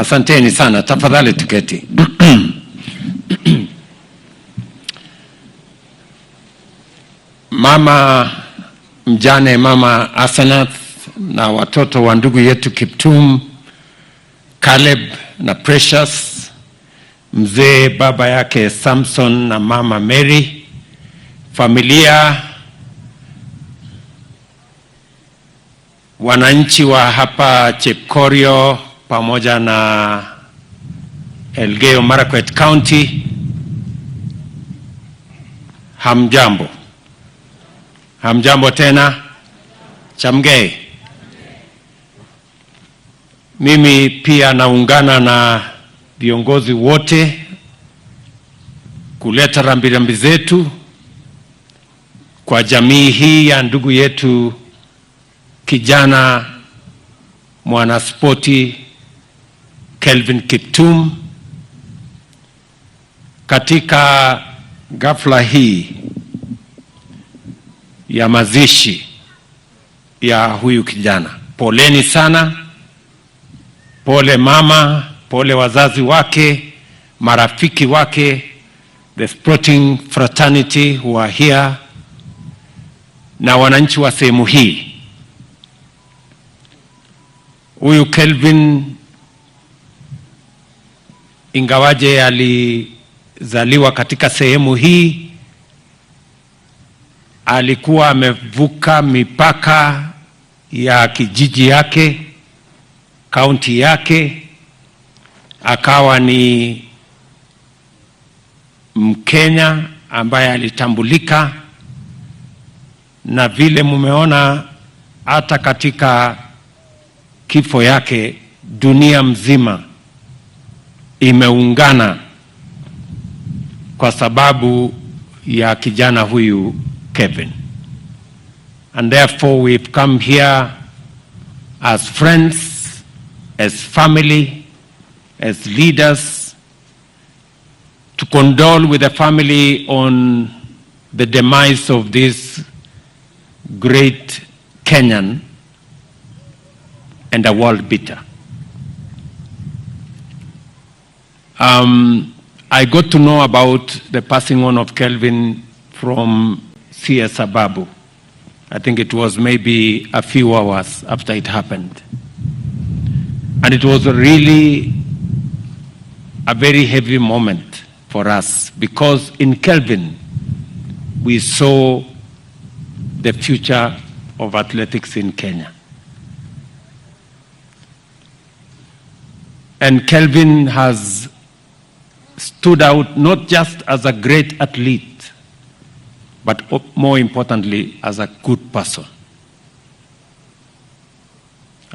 Asanteni sana, tafadhali tuketi. Mama mjane, Mama Asenath na watoto wa ndugu yetu Kiptum, Caleb na Precious, mzee baba yake Samson na Mama Mary, familia, wananchi wa hapa Chepkorio pamoja na Elgeyo Marakwet County, hamjambo. Hamjambo tena. Chamgei. Mimi pia naungana na viongozi wote kuleta rambirambi zetu kwa jamii hii ya ndugu yetu kijana mwanaspoti Kelvin Kiptum katika ghafla hii ya mazishi ya huyu kijana. Poleni sana, pole mama, pole wazazi wake, marafiki wake, the sporting fraternity who are here, na wananchi wa sehemu hii. Huyu Kelvin, ingawaje alizaliwa katika sehemu hii, alikuwa amevuka mipaka ya kijiji yake, kaunti yake, akawa ni Mkenya ambaye alitambulika, na vile mumeona hata katika kifo yake dunia mzima imeungana kwa sababu ya kijana huyu Kelvin. And therefore we've come here as friends, as family, as leaders, to condole with the family on the demise of this great Kenyan and a world beater. I got to know about the passing on of Kelvin from CS Ababu. I think it was maybe a few hours after it happened. And it was really a very heavy moment for us, because in Kelvin we saw the future of athletics in Kenya. And Kelvin has stood out not just as a great athlete, but more importantly as a good person.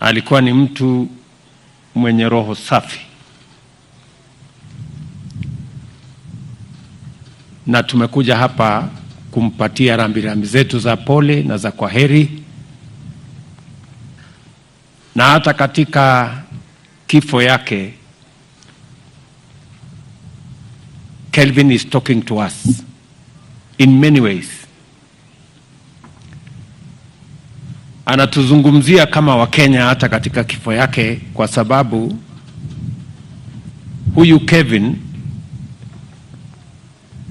Alikuwa ni mtu mwenye roho safi, na tumekuja hapa kumpatia rambirambi zetu za pole na za kwaheri. Na hata katika kifo yake, Kelvin is talking to us in many ways. Anatuzungumzia kama Wakenya hata katika kifo yake, kwa sababu huyu Kelvin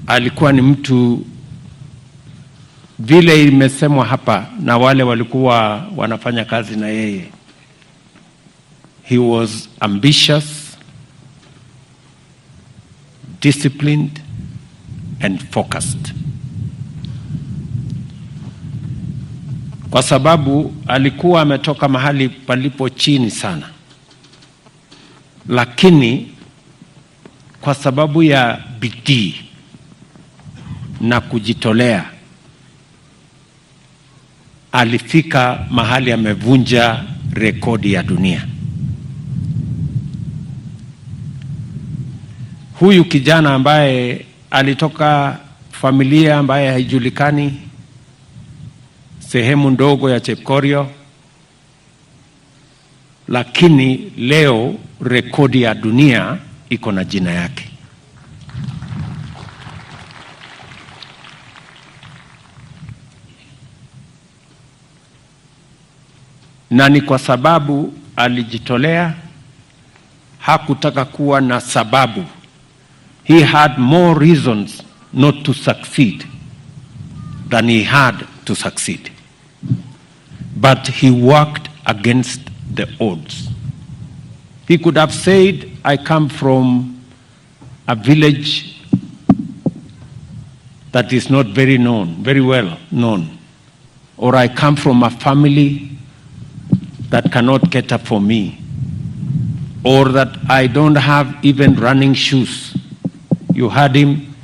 alikuwa ni mtu, vile imesemwa hapa na wale walikuwa wanafanya kazi na yeye, he was ambitious, disciplined and focused. Kwa sababu alikuwa ametoka mahali palipo chini sana, lakini kwa sababu ya bidii na kujitolea alifika mahali amevunja rekodi ya dunia. Huyu kijana ambaye alitoka familia ambaye haijulikani, sehemu ndogo ya Chepkorio, lakini leo rekodi ya dunia iko na jina yake. Na ni kwa sababu alijitolea, hakutaka kuwa na sababu. He had more reasons not to succeed than he had to succeed. But he worked against the odds. He could have said, I come from a village that is not very well known, or I come from a family that cannot cater for me, or that I don't have even running shoes. You heard him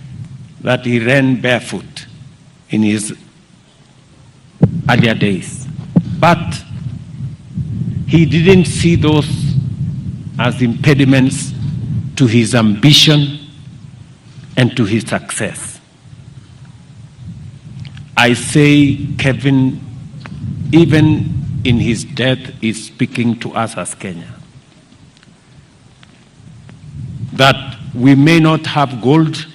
that he ran barefoot in his earlier days. But he didn't see those as impediments to his ambition and to his success. I say Kelvin, even in his death, is speaking to us as Kenya. That we may not have gold,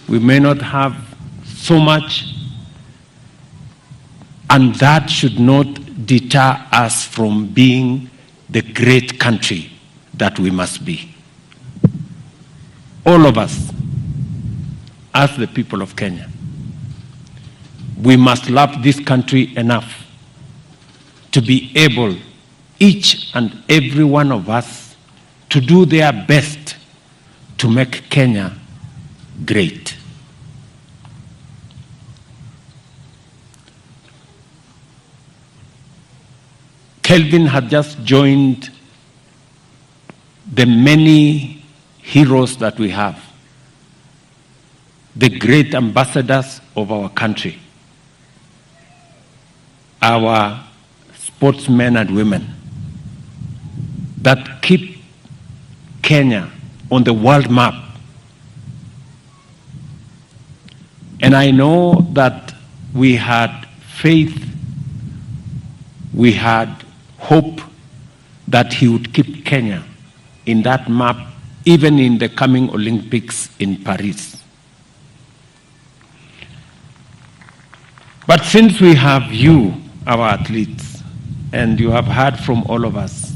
we may not have so much, and that should not deter us from being the great country that we must be. All of us, as the people of Kenya, we must love this country enough to be able, each and every one of us, to do their best to make Kenya great. Kelvin had just joined the many heroes that we have, the great ambassadors of our country, our sportsmen and women that keep Kenya on the world map. And I know that we had faith, we had hope that he would keep Kenya in that map, even in the coming Olympics in Paris. But since we have you, our athletes, and you have heard from all of us,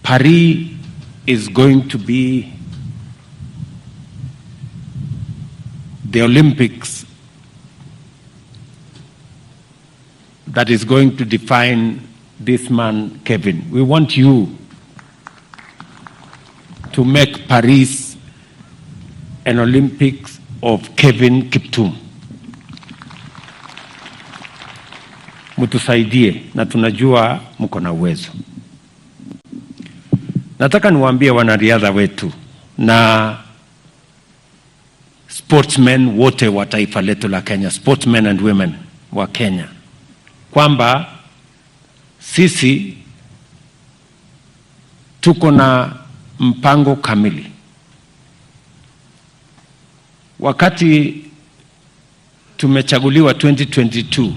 Paris is going to be the Olympics that is going to define this man, Kelvin. We want you to make Paris an Olympics of Kelvin Kiptum. Mutusaidie na tunajua mko na uwezo. Nataka niwaambie wanariadha wetu na sportsmen wote wa taifa letu la Kenya, sportsmen and women wa Kenya, kwamba sisi tuko na mpango kamili. Wakati tumechaguliwa 2022,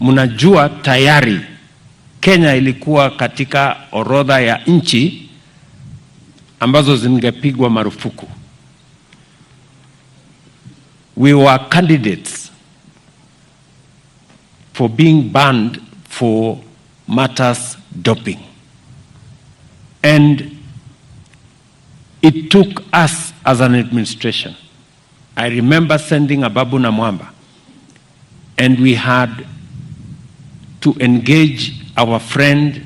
mnajua tayari Kenya ilikuwa katika orodha ya nchi ambazo zingepigwa marufuku. We were candidates for being banned for matters doping. And it took us as an administration. I remember sending Ababu na Mwamba, and we had to engage our friend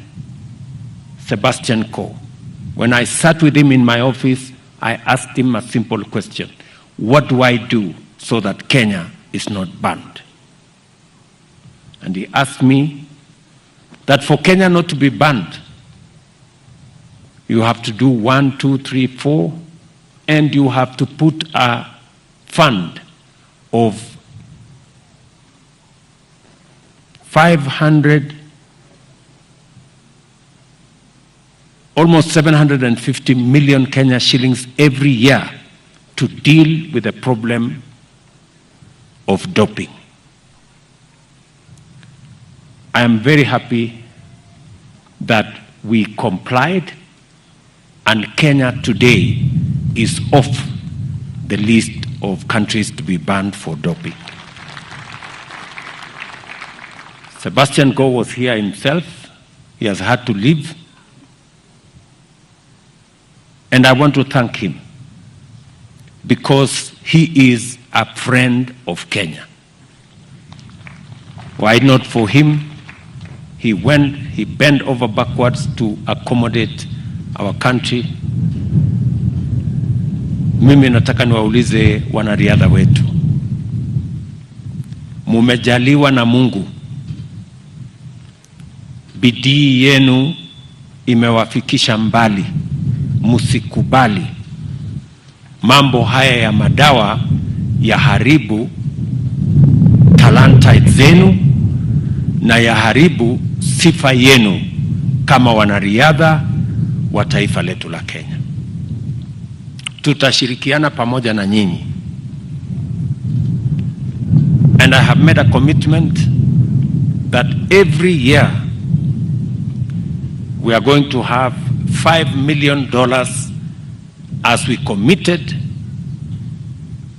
Sebastian Coe. When I sat with him in my office, I asked him a simple question: what do I do so that Kenya is not banned? And he asked me that for Kenya not to be banned, you have to do 1, 2, 3, 4, and you have to put a fund of 500, almost 750 million Kenya shillings every year to deal with the problem of doping. I am very happy that we complied, and Kenya today is off the list of countries to be banned for doping. Sebastian Coe was here himself. He has had to leave. And I want to thank him because he is a friend of Kenya. Why not for him? He bent over backwards to accommodate our country. Mimi nataka niwaulize wanariadha wetu. Mumejaliwa na Mungu. Bidii yenu imewafikisha mbali. Musikubali mambo haya ya madawa ya haribu talanta zenu na ya haribu sifa yenu kama wanariadha wa taifa letu la Kenya. Tutashirikiana pamoja na nyinyi. And I have made a commitment that every year we are going to have $5 million as we committed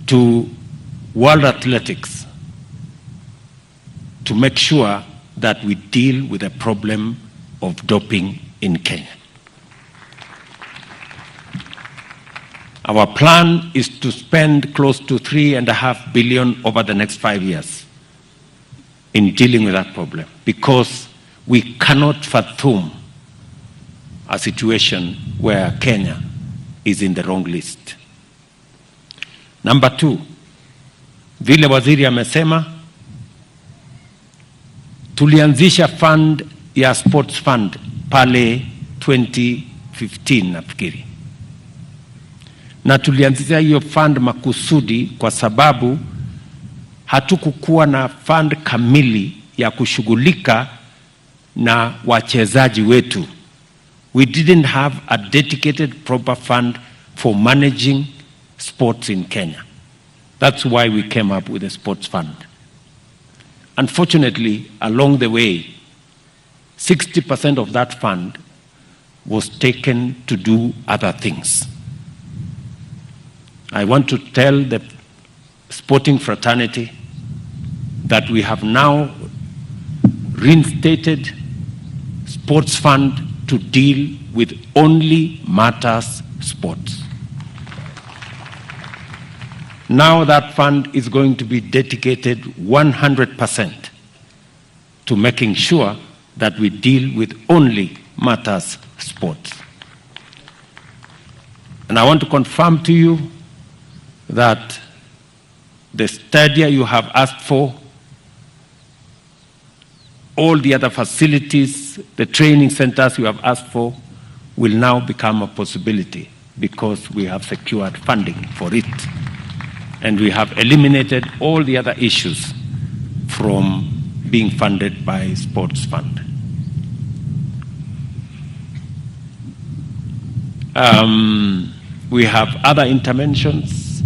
to World Athletics to make sure that we deal with the problem of doping in Kenya. Our plan is to spend close to $3.5 billion over the next 5 years in dealing with that problem, because we cannot fathom a situation where Kenya is in the wrong list. Number 2, vile waziri amesema, tulianzisha fund ya sports fund pale 2015 nafikiri. Na tulianzisha hiyo fund makusudi kwa sababu hatukukuwa na fund kamili ya kushughulika na wachezaji wetu. We didn't have a dedicated proper fund for managing sports in Kenya. That's why we came up with a sports fund. Unfortunately, along the way, 60% of that fund was taken to do other things. I want to tell the sporting fraternity that we have now reinstated sports fund to deal with only matters sports. Now that fund is going to be dedicated 100% to making sure that we deal with only matters sports. And I want to confirm to you that the stadia you have asked for, all the other facilities, the training centers you have asked for, will now become a possibility because we have secured funding for it. And we have eliminated all the other issues from being funded by Sports Fund. We have other interventions.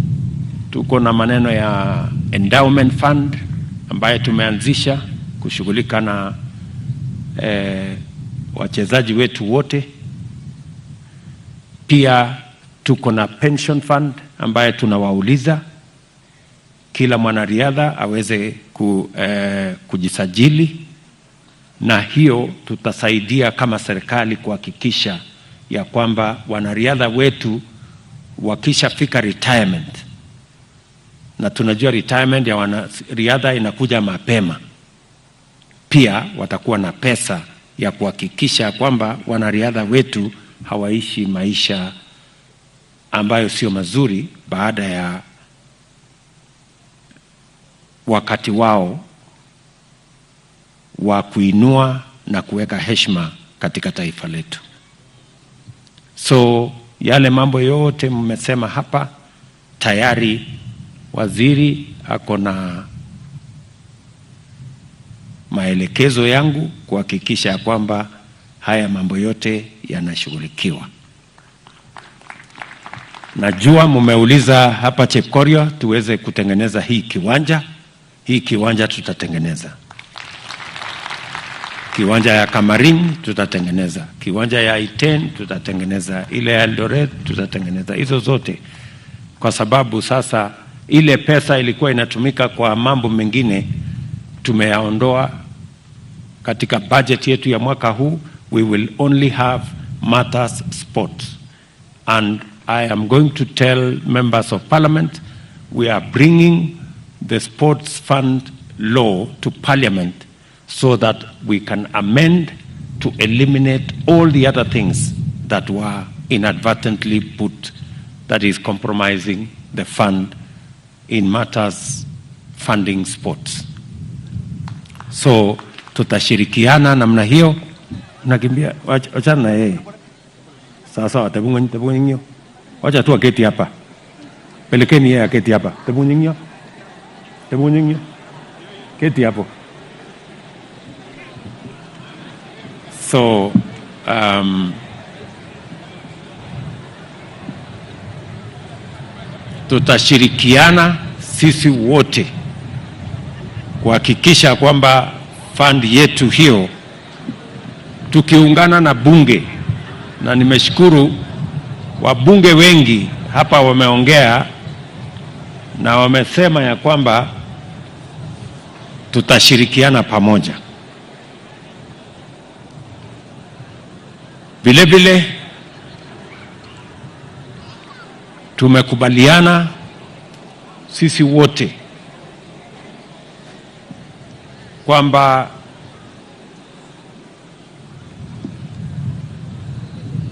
Tuko na maneno ya endowment fund ambayo tumeanzisha kushughulika na wachezaji wetu wote. Pia tuko na pension fund ambayo tunawauliza kila mwanariadha aweze kujisajili, na hiyo tutasaidia kama serikali kuhakikisha ya kwamba wanariadha wetu wakishafika retirement, na tunajua retirement ya wanariadha inakuja mapema, pia watakuwa na pesa ya kuhakikisha kwamba wanariadha wetu hawaishi maisha ambayo sio mazuri baada ya wakati wao wa kuinua na kuweka heshima katika taifa letu. So yale mambo yote mmesema hapa, tayari waziri ako na maelekezo yangu kuhakikisha kwamba haya mambo yote yanashughulikiwa. Najua mmeuliza hapa Chepkorio tuweze kutengeneza hii kiwanja. Hii kiwanja tutatengeneza. Kiwanja ya Kamarin tutatengeneza. Kiwanja ya Iten tutatengeneza. Ile ya Eldoret tutatengeneza. Hizo zote. Kwa sababu sasa ile pesa ilikuwa inatumika kwa mambo mengine tumeyaondoa katika budget yetu ya mwaka huu. We will only have matters sports. And I am going to tell members of parliament, we are bringing the sports fund law to parliament so that we can amend to eliminate all the other things that were inadvertently put, that is compromising the fund in matters funding sports. So tutashirikiana namna hiyo. Nakimbia, wachana na yeye. Sawa, tabunginyo. Wacha tu aketi hapa. Pelekeni yeye aketi hapa. Tabunginyo. Keti hapo. So, tutashirikiana sisi wote kuhakikisha kwamba fund yetu hiyo, tukiungana na bunge, na nimeshukuru wabunge wengi hapa wameongea na wamesema ya kwamba tutashirikiana pamoja. Vile vile tumekubaliana sisi wote kwamba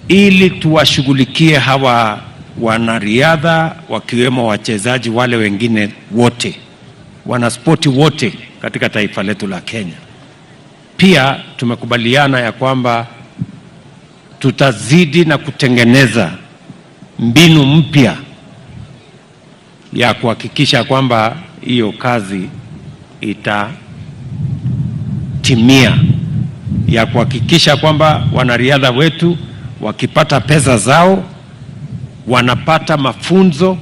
ili tuwashughulikie hawa wanariadha, wakiwemo wachezaji wale wengine wote, wanaspoti wote katika taifa letu la Kenya. Pia tumekubaliana ya kwamba tutazidi na kutengeneza mbinu mpya ya kuhakikisha kwamba hiyo kazi itatimia, ya kuhakikisha kwamba wanariadha wetu wakipata pesa zao, wanapata mafunzo,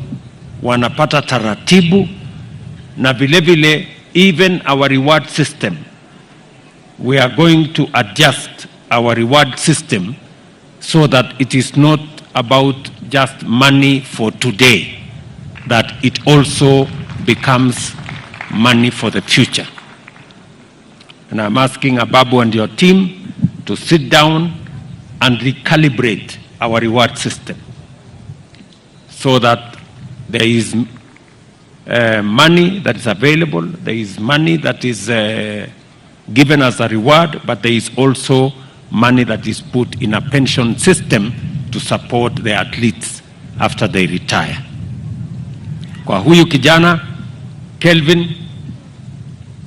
wanapata taratibu, na vile vile even our reward system, we are going to adjust our reward system so that it is not about just money for today, that it also becomes money for the future. And I'm asking Ababu and your team to sit down and recalibrate our reward system so that there is money that is available, there is money that is given as a reward, but there is also money that is put in a pension system to support the athletes after they retire. Kwa huyu kijana Kelvin,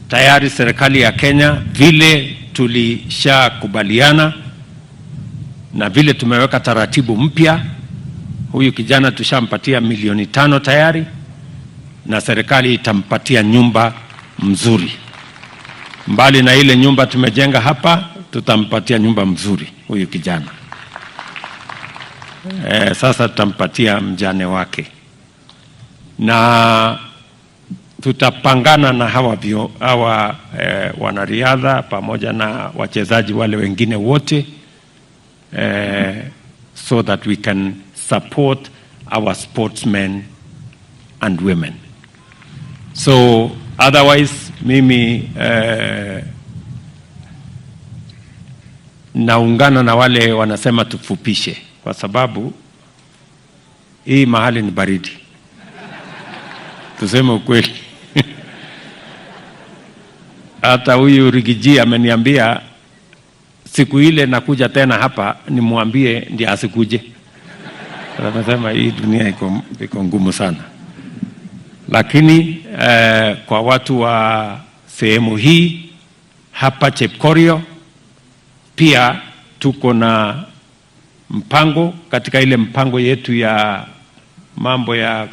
tayari serikali ya Kenya vile tulishakubaliana na vile tumeweka taratibu mpya, huyu kijana tushampatia milioni 5 tayari, na serikali itampatia nyumba mzuri. Mbali na ile nyumba tumejenga hapa, tutampatia nyumba mzuri huyu kijana. Sasa tutampatia mjane wake, na tutapangana na hawa wanariadha pamoja na wachezaji wale wengine wote, so that we can support our sportsmen and women. So otherwise mimi naungana na wale wanasema tufupishe, kwa sababu hii mahali ni baridi. Tuseme ukweli. Hata huyu Rigiji ameniambia siku ile nakuja tena hapa nimwambie ndiye asikuje. Anasema hii dunia iko ngumu sana. Lakini kwa watu wa sehemu hii hapa Chepkorio pia tuko na mpango katika ile mpango yetu ya mambo ya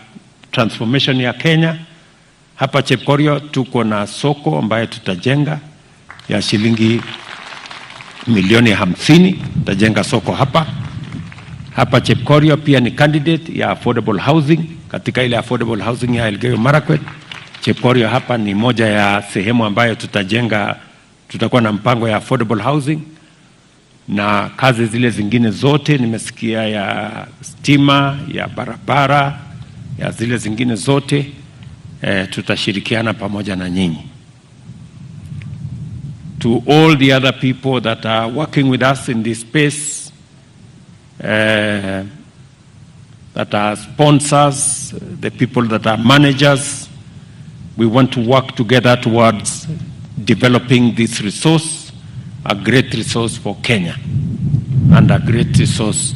transformation ya Kenya. Hapa Chepkorio tuko na soko ambayo tutajenga ya shilingi milioni 50. Tutajenga soko hapa Chepkorio. Pia ni candidate ya affordable housing, katika ile affordable housing ya Elgeyo Marakwet. Chepkorio hapa ni moja ya sehemu ambayo tutajenga, tutakuwa na mpango ya affordable housing, na kazi zile zingine zote nimesikia ya stima, ya barabara, ya zile zingine zote tutashirikiana pamoja na nyinyi. To all the other people that are working with us in this space, that are sponsors, the people that are managers. We want to work together towards developing this resource, a great resource for Kenya and a great resource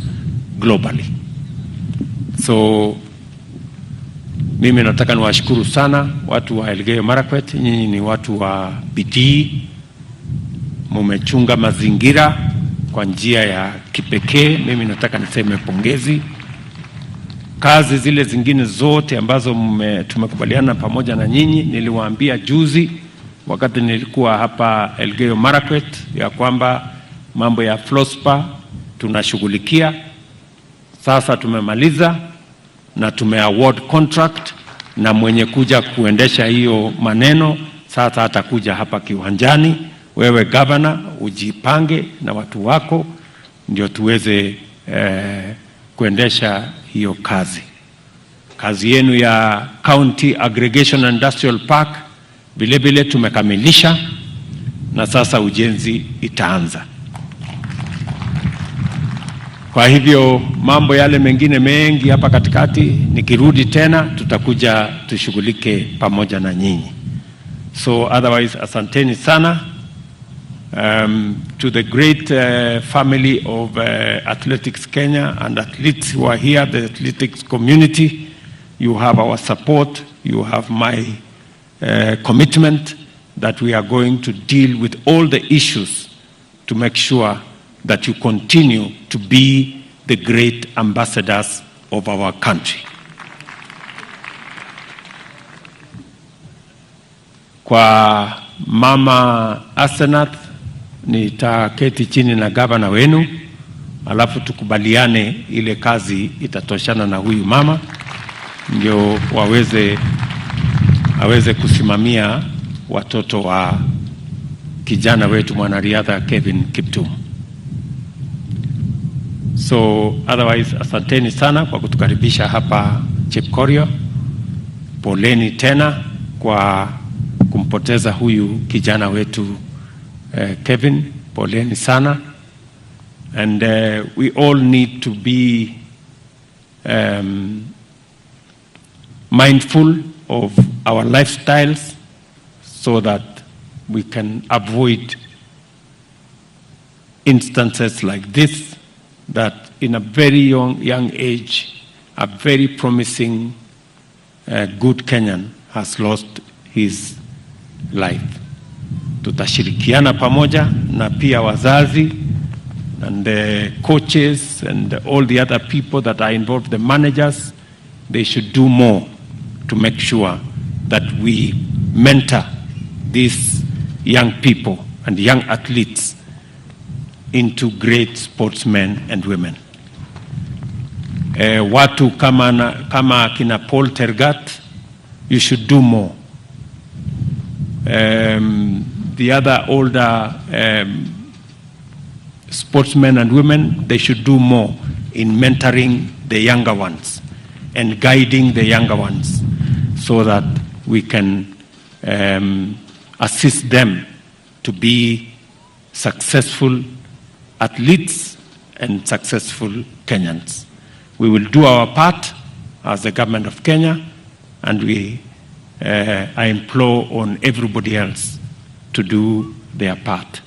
globally. So mimi nataka niwashukuru sana watu wa Elgeyo Marakwet. Nyinyi ni watu wa bidii, mumechunga mazingira kwa njia ya kipekee. Mimi nataka niseme pongezi. Kazi zile zingine zote ambazo tumekubaliana pamoja na nyinyi, niliwaambia juzi wakati nilikuwa hapa Elgeyo Marakwet ya kwamba mambo ya Flospa tunashughulikia. Sasa tumemaliza na tumeaward contract, na mwenye kuja kuendesha hiyo maneno sasa atakuja hapa kiwanjani. Wewe governor ujipange na watu wako ndio tuweze kuendesha hiyo kazi. Kazi yenu ya County Aggregation Industrial Park vile vile tumekamilisha, na sasa ujenzi itaanza. Kwa hivyo mambo yale mengine mengi hapa katikati nikirudi tena tutakuja tushughulike pamoja na nyinyi. So otherwise asanteni sana. To the great family of Athletics Kenya and athletes who are here, the athletics community, you have our support, you have my commitment that we are going to deal with all the issues to make sure that you continue to be the great ambassadors of our country. Kwa Mama Asenath, nitaketi chini na gavana wenu, alafu tukubaliane ile kazi itatoshana na huyu mama, ndio aweze kusimamia watoto wa kijana wetu mwanariadha Kelvin Kiptum. So otherwise asanteni sana kwa kutukaribisha hapa Chepkorio. Poleni tena kwa kumpoteza huyu kijana wetu Kelvin. Poleni sana. And we all need to be mindful of our lifestyles so that we can avoid instances like this, that in a very young age, a very promising, good Kenyan has lost his life. Tutashirikiana pamoja na pia wazazi and the coaches and all the other people that are involved, the managers. They should do more to make sure that we mentor these young people and young athletes into great sportsmen and women. Watu kama kina Paul Tergat, you should do more. The other older sportsmen and women, they should do more in mentoring the younger ones and guiding the younger ones so that we can assist them to be successful athletes and successful Kenyans. We will do our part as the government of Kenya, and I implore on everybody else to do their part.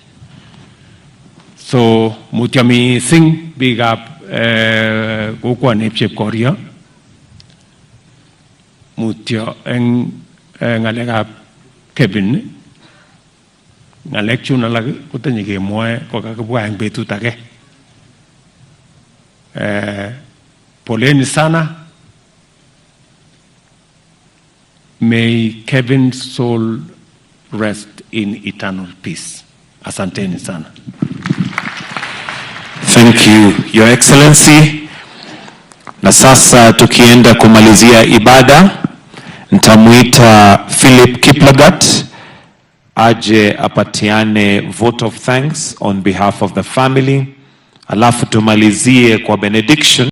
So Mutiami Singh, big up Gokwa Nepchep Korea. Mutio ngalega Kelvin ngalek chuna lag kutanyike moe ko kakabwa ang betu take. Poleni sana. May Kelvin's soul rest in eternal peace. Asanteni sana. Thank you, Your Excellency. Na sasa tukienda kumalizia ibada, nitamuita Philip Kiplagat aje apatiane vote of thanks on behalf of the family, alafu tumalizie kwa benediction.